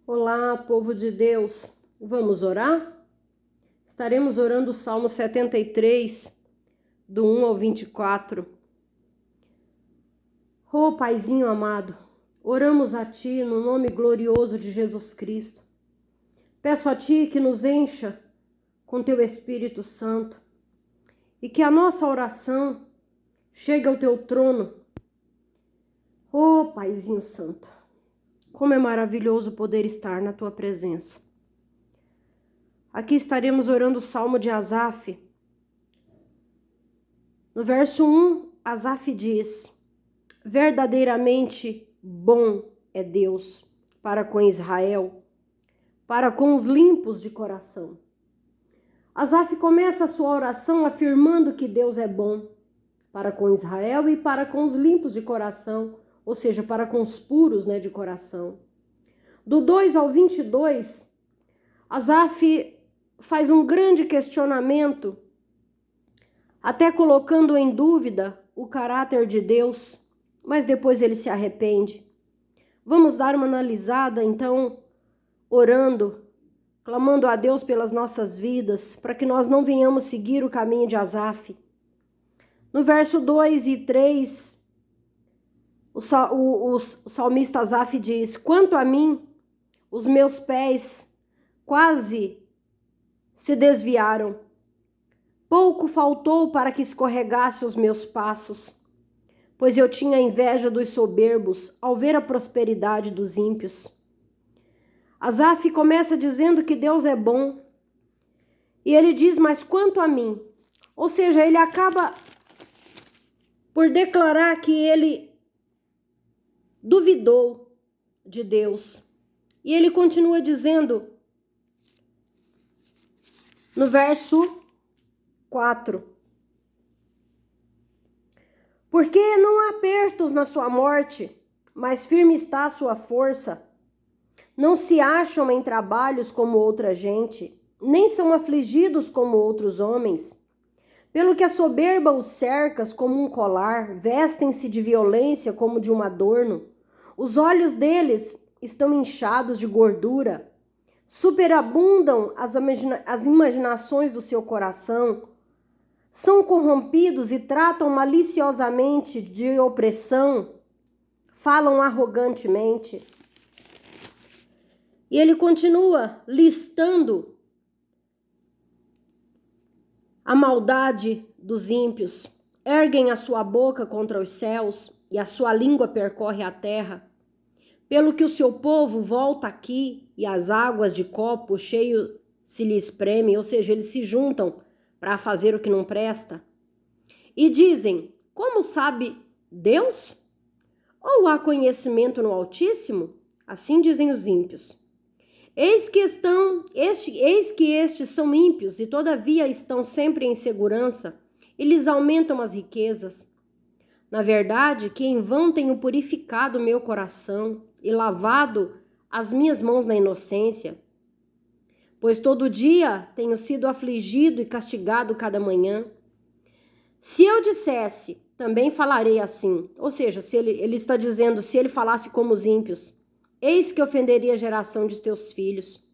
Olá, povo de Deus, vamos orar? Estaremos orando o Salmo 73, do 1 ao 24. Ô Paizinho amado, oramos a Ti no nome glorioso de Jesus Cristo. Peço a Ti que nos encha com Teu Espírito Santo e que a nossa oração chegue ao Teu trono. Ô Paizinho Santo, como é maravilhoso poder estar na Tua presença. Aqui estaremos orando o Salmo de Asaf. No verso 1, Asaf diz: verdadeiramente bom é Deus para com Israel, para com os limpos de coração. Asaf começa a sua oração afirmando que Deus é bom para com Israel e para com os limpos de coração, ou seja, para com os puros, de coração. Do 2 ao 22, Asaf faz um grande questionamento, até colocando em dúvida o caráter de Deus, mas depois ele se arrepende. Vamos dar uma analisada, então, orando, clamando a Deus pelas nossas vidas, para que nós não venhamos seguir o caminho de Asaf. No verso 2 e 3, o salmista Asaf diz: quanto a mim, os meus pés quase se desviaram. Pouco faltou para que escorregasse os meus passos, pois eu tinha inveja dos soberbos ao ver a prosperidade dos ímpios. Asaf começa dizendo que Deus é bom, e ele diz: mas quanto a mim? Ou seja, ele acaba por declarar que ele duvidou de Deus. E ele continua dizendo no verso 4: porque não há apertos na sua morte, mas firme está a sua força. Não se acham em trabalhos como outra gente, nem são afligidos como outros homens. Pelo que a soberba os cercas como um colar, vestem-se de violência como de um adorno. Os olhos deles estão inchados de gordura, superabundam as imaginações do seu coração, são corrompidos e tratam maliciosamente de opressão, falam arrogantemente. E ele continua listando a maldade dos ímpios. Erguem a sua boca contra os céus e a sua língua percorre a terra. Pelo que o seu povo volta aqui e as águas de copo cheio se lhe espremem, ou seja, eles se juntam para fazer o que não presta. E dizem: como sabe Deus? Ou há conhecimento no Altíssimo? Assim dizem os ímpios. Eis que estes são ímpios e todavia estão sempre em segurança, e lhes aumentam as riquezas. Na verdade, que em vão tenho purificado meu coração e lavado as minhas mãos na inocência, pois todo dia tenho sido afligido e castigado cada manhã. Se eu dissesse, também falarei assim, ou seja, se ele está dizendo, se ele falasse como os ímpios, eis que ofenderia a geração de teus filhos.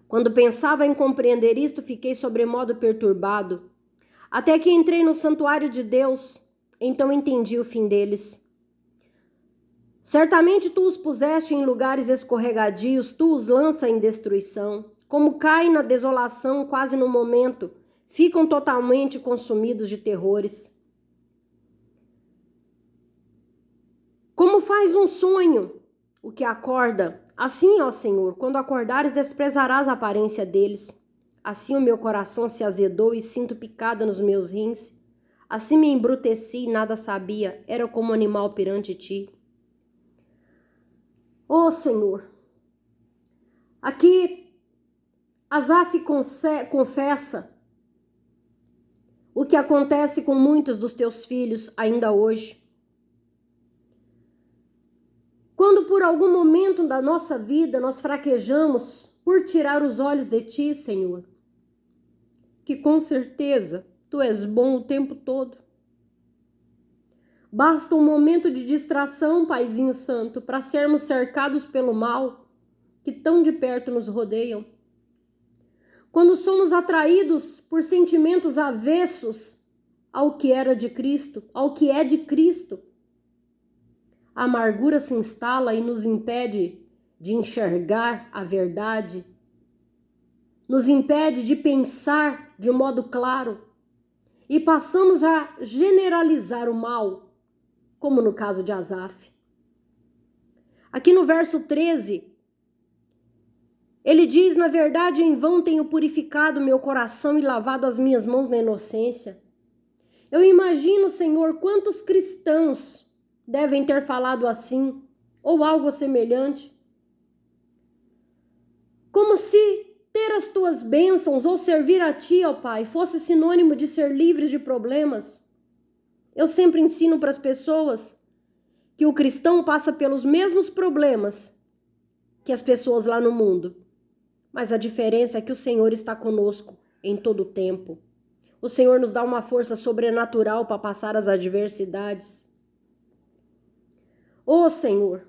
Quando pensava em compreender isto, fiquei sobremodo perturbado, até que entrei no santuário de Deus, então entendi o fim deles. Certamente tu os puseste em lugares escorregadios, tu os lança em destruição, como caem na desolação quase no momento, ficam totalmente consumidos de terrores. Como faz um sonho o que acorda, assim, ó Senhor, quando acordares, desprezarás a aparência deles. Assim o meu coração se azedou e sinto picada nos meus rins. Assim me embruteci e nada sabia, era como animal perante ti. Ó Senhor, aqui Asaf confessa o que acontece com muitos dos teus filhos ainda hoje. Quando por algum momento da nossa vida nós fraquejamos por tirar os olhos de ti, Senhor, que com certeza tu és bom o tempo todo. Basta um momento de distração, Paizinho Santo, para sermos cercados pelo mal que tão de perto nos rodeiam. Quando somos atraídos por sentimentos avessos ao que era de Cristo, ao que é de Cristo, a amargura se instala e nos impede de enxergar a verdade, nos impede de pensar de modo claro e passamos a generalizar o mal, como no caso de Asaf. Aqui no verso 13, ele diz: na verdade, em vão tenho purificado meu coração e lavado as minhas mãos na inocência. Eu imagino, Senhor, quantos cristãos devem ter falado assim, ou algo semelhante. Como se ter as tuas bênçãos ou servir a ti, ó Pai, fosse sinônimo de ser livres de problemas. Eu sempre ensino para as pessoas que o cristão passa pelos mesmos problemas que as pessoas lá no mundo. Mas a diferença é que o Senhor está conosco em todo o tempo. O Senhor nos dá uma força sobrenatural para passar as adversidades. Ô Senhor,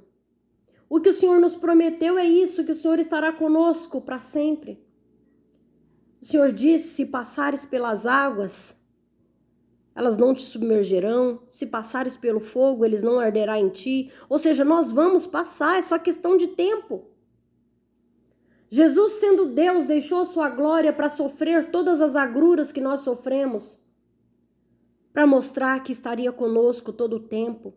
o que o Senhor nos prometeu é isso, que o Senhor estará conosco para sempre. O Senhor disse: se passares pelas águas, elas não te submergerão. Se passares pelo fogo, eles não arderá em ti. Ou seja, nós vamos passar, é só questão de tempo. Jesus, sendo Deus, deixou sua glória para sofrer todas as agruras que nós sofremos, para mostrar que estaria conosco todo o tempo.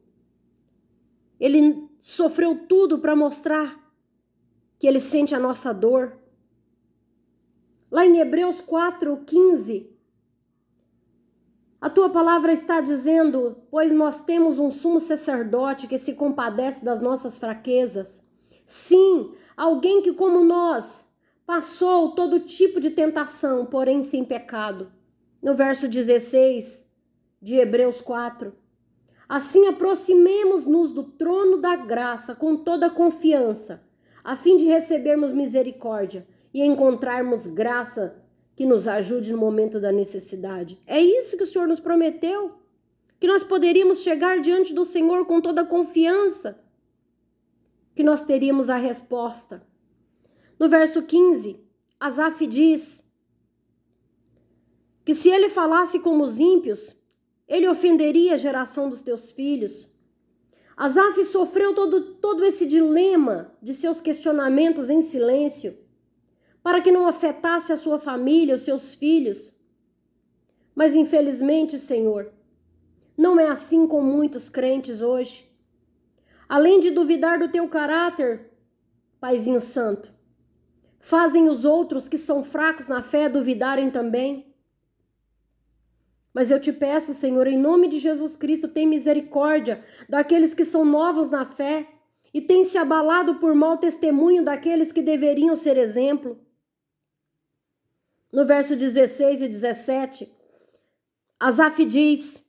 Ele sofreu tudo para mostrar que ele sente a nossa dor. Lá em Hebreus 4:15, a tua palavra está dizendo: pois nós temos um sumo sacerdote que se compadece das nossas fraquezas. Sim, alguém que, como nós, passou todo tipo de tentação, porém sem pecado. No verso 16 de Hebreus 4. Assim, aproximemo-nos do trono da graça com toda confiança, a fim de recebermos misericórdia e encontrarmos graça que nos ajude no momento da necessidade. É isso que o Senhor nos prometeu, que nós poderíamos chegar diante do Senhor com toda confiança, que nós teríamos a resposta. No verso 15, Asaf diz que se ele falasse como os ímpios, ele ofenderia a geração dos teus filhos. Asaf sofreu todo esse dilema de seus questionamentos em silêncio, para que não afetasse a sua família, os seus filhos. Mas infelizmente, Senhor, não é assim com muitos crentes hoje. Além de duvidar do teu caráter, Paizinho Santo, fazem os outros que são fracos na fé duvidarem também. Mas eu te peço, Senhor, em nome de Jesus Cristo, tem misericórdia daqueles que são novos na fé e têm se abalado por mau testemunho daqueles que deveriam ser exemplo. No verso 16 e 17, Asaf diz: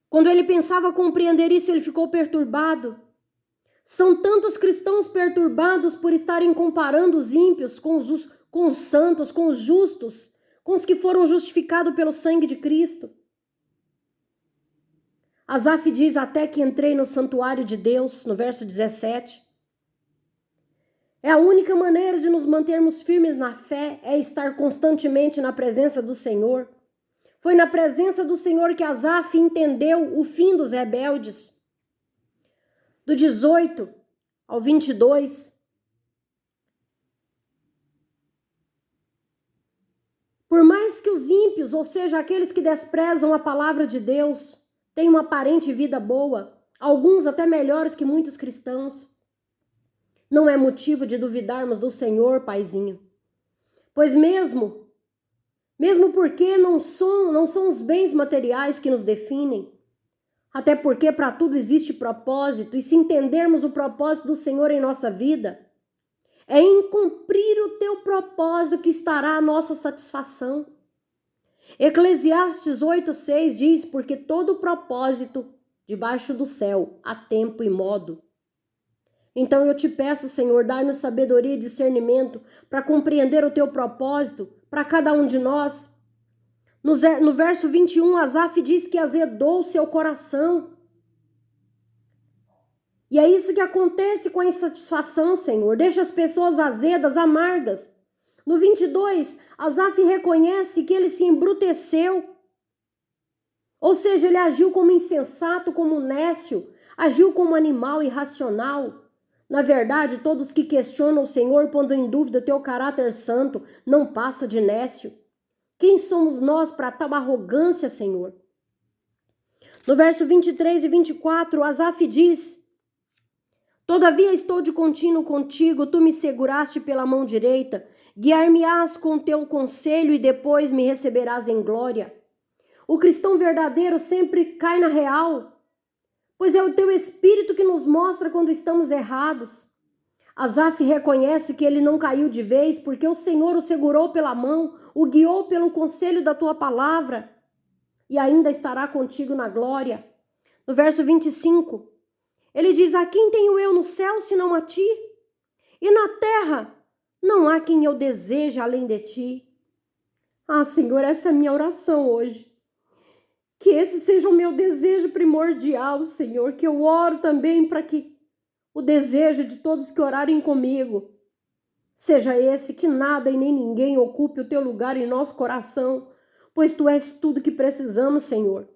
quando ele pensava compreender isso, ele ficou perturbado. São tantos cristãos perturbados por estarem comparando os ímpios com os santos, com os justos, com os que foram justificados pelo sangue de Cristo. Asaf diz: até que entrei no santuário de Deus, no verso 17. É a única maneira de nos mantermos firmes na fé, é estar constantemente na presença do Senhor. Foi na presença do Senhor que Asaf entendeu o fim dos rebeldes. Do 18 ao 22. Por mais que os ímpios, ou seja, aqueles que desprezam a palavra de Deus, tenham uma aparente vida boa, alguns até melhores que muitos cristãos, não é motivo de duvidarmos do Senhor, Paizinho. Pois mesmo porque não são os bens materiais que nos definem, até porque para tudo existe propósito, e se entendermos o propósito do Senhor em nossa vida, é em cumprir o teu propósito que estará a nossa satisfação. Eclesiastes 8:6 diz: porque todo propósito debaixo do céu há tempo e modo. Então eu te peço, Senhor, dar-nos sabedoria e discernimento para compreender o teu propósito para cada um de nós. No verso 21, Asaf diz que azedou o seu coração. E é isso que acontece com a insatisfação, Senhor. Deixa as pessoas azedas, amargas. No 22, Asaf reconhece que ele se embruteceu. Ou seja, ele agiu como insensato, como nécio, agiu como animal irracional. Na verdade, todos que questionam o Senhor, pondo em dúvida o teu caráter santo, não passa de nécio. Quem somos nós para tal arrogância, Senhor? No verso 23 e 24, Asaf diz: todavia estou de contínuo contigo, tu me seguraste pela mão direita, guiar-me-ás com teu conselho e depois me receberás em glória. O cristão verdadeiro sempre cai na real, pois é o teu espírito que nos mostra quando estamos errados. Asaf reconhece que ele não caiu de vez, porque o Senhor o segurou pela mão, o guiou pelo conselho da tua palavra, e ainda estará contigo na glória. No verso 25, ele diz: a quem tenho eu no céu senão a ti? E na terra não há quem eu deseje além de ti. Ah, Senhor, essa é a minha oração hoje. Que esse seja o meu desejo primordial, Senhor, que eu oro também para que o desejo de todos que orarem comigo seja esse, que nada e nem ninguém ocupe o teu lugar em nosso coração, pois tu és tudo que precisamos, Senhor.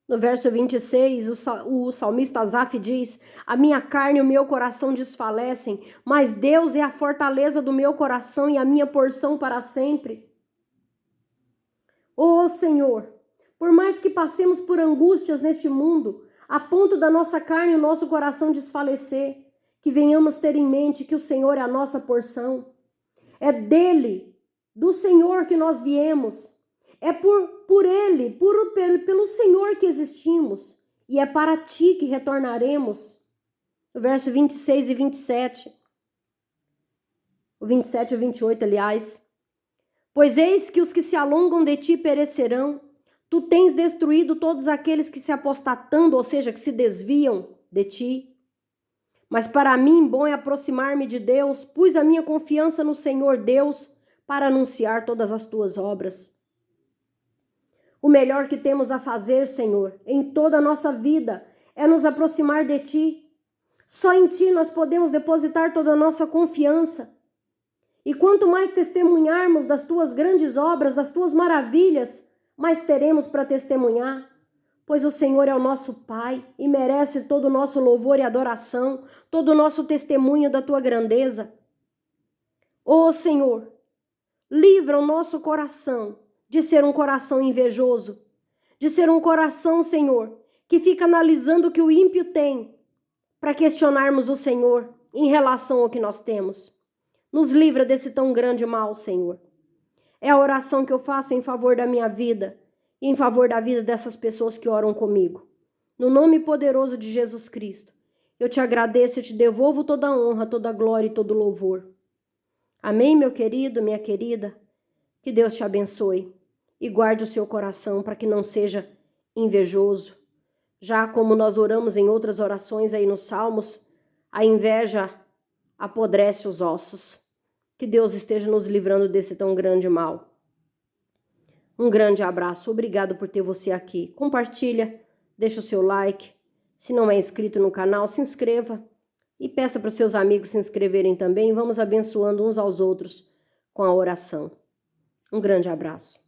No verso 26, o salmista Asaf diz: a minha carne e o meu coração desfalecem, mas Deus é a fortaleza do meu coração e a minha porção para sempre. Ó Senhor, por mais que passemos por angústias neste mundo, a ponto da nossa carne e o nosso coração desfalecer, que venhamos ter em mente que o Senhor é a nossa porção. É dele, do Senhor que nós viemos. É por ele, pelo Senhor que existimos. E é para ti que retornaremos. No verso 26 e 27. O 27 e o 28, aliás. Pois eis que os que se alongam de ti perecerão. Tu tens destruído todos aqueles que se apostatando, ou seja, que se desviam de ti. Mas para mim, bom é aproximar-me de Deus, pus a minha confiança no Senhor Deus para anunciar todas as tuas obras. O melhor que temos a fazer, Senhor, em toda a nossa vida, é nos aproximar de ti. Só em ti nós podemos depositar toda a nossa confiança. E quanto mais testemunharmos das tuas grandes obras, das tuas maravilhas, mais teremos para testemunhar, pois o Senhor é o nosso Pai e merece todo o nosso louvor e adoração, todo o nosso testemunho da tua grandeza. Ó Senhor, livra o nosso coração de ser um coração invejoso, de ser um coração, Senhor, que fica analisando o que o ímpio tem, para questionarmos o Senhor em relação ao que nós temos. Nos livra desse tão grande mal, Senhor. É a oração que eu faço em favor da minha vida e em favor da vida dessas pessoas que oram comigo. No nome poderoso de Jesus Cristo, eu te agradeço e te devolvo toda a honra, toda a glória e todo o louvor. Amém, meu querido, minha querida? Que Deus te abençoe e guarde o seu coração para que não seja invejoso. Já como nós oramos em outras orações aí nos Salmos, a inveja apodrece os ossos. Que Deus esteja nos livrando desse tão grande mal. Um grande abraço. Obrigado por ter você aqui. Compartilha, deixa o seu like. Se não é inscrito no canal, se inscreva. E peça para os seus amigos se inscreverem também. Vamos abençoando uns aos outros com a oração. Um grande abraço.